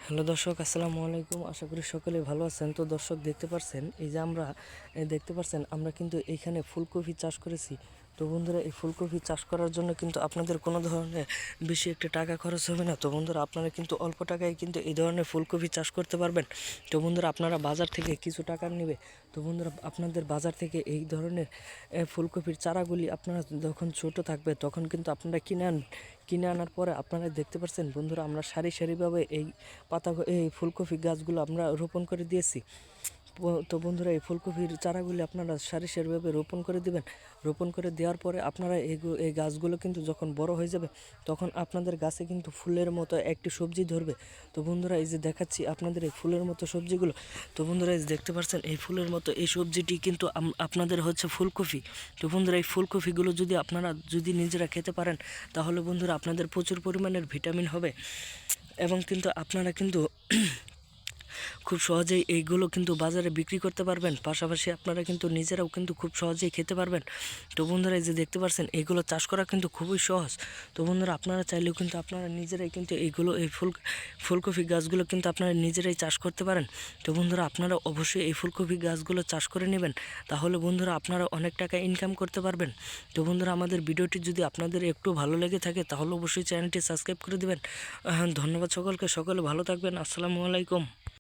Hello দর্শক, আসসালামু আলাইকুম। আশা করি সকলে ভালো আছেন। তো দর্শক দেখতে পাচ্ছেন, এই যে আমরা দেখতে পাচ্ছেন আমরা কিন্তু এইখানে ফুলকপি চাষ করেছি। তো বন্ধুরা, এই ফুলকপি চাষ করার জন্য কিন্তু আপনাদের কোনো ধরনের বেশি একটা টাকা খরচ হবে না। তো বন্ধুরা, আপনারা কিন্তু অল্প টাকায় কিন্তু এই ধরনের ফুলকপি চাষ করতে পারবেন। তো বন্ধুরা, আপনারা বাজার থেকে কিছু টাকা নেবে। তো বন্ধুরা, আপনাদের বাজার থেকে এই ধরনের ফুলকপির চারাগুলি আপনারা যখন ছোট থাকবে তখন কিন্তু আপনারা কিনে আনার পরে আপনারা দেখতে পাচ্ছেন বন্ধুরা, আমরা সারি সারিভাবে এই ফুলকপি গাছগুলো আমরা রোপণ করে দিয়েছি। তো বন্ধুরা, এই ফুলকপির চারাগুলি আপনারা সারি সারিভাবে রোপণ করে দিবেন। রোপণ করে দেওয়ার পরে আপনারা এই গাছগুলো কিন্তু যখন বড় হয়ে যাবে তখন আপনাদের গাছে কিন্তু ফুলের মতো একটি সবজি ধরবে। তো বন্ধুরা, এই যে দেখাচ্ছি আপনাদের এই ফুলের মতো সবজিগুলো। তো বন্ধুরা, এই যে দেখতে পাচ্ছেন এই ফুলের মতো এই সবজিটি কিন্তু আপনাদের হচ্ছে ফুলকপি। তো বন্ধুরা, এই ফুলকপিগুলো যদি নিজেরা খেতে পারেন তাহলে বন্ধুরা আপনাদের প্রচুর পরিমাণের ভিটামিন হবে, এবং কিন্তু আপনারা কিন্তু খুব সহজেই এইগুলো কিন্তু বাজারে বিক্রি করতে পারবেন। পাশাপাশি আপনারা কিন্তু নিজেরাও কিন্তু খুব সহজেই খেতে পারবেন। তো বন্ধুরা, এই যে দেখতে পাচ্ছেন এগুলো চাষ করা কিন্তু খুবই সহজ। তো বন্ধুরা, আপনারা চাইলেও কিন্তু আপনারা নিজেরাই কিন্তু এই ফুলকপি গাছগুলো কিন্তু আপনারা নিজেরাই চাষ করতে পারেন। তো বন্ধুরা, আপনারা অবশ্যই এই ফুলকপি গাছগুলো চাষ করে নেবেন, তাহলে বন্ধুরা আপনারা অনেক টাকা ইনকাম করতে পারবেন। তো বন্ধুরা, আমাদের ভিডিওটি যদি আপনাদের একটু ভালো লেগে থাকে তাহলে অবশ্যই চ্যানেলটি সাবস্ক্রাইব করে দেবেন। ধন্যবাদ সকলকে, সকলে ভালো থাকবেন। আসসালামু আলাইকুম।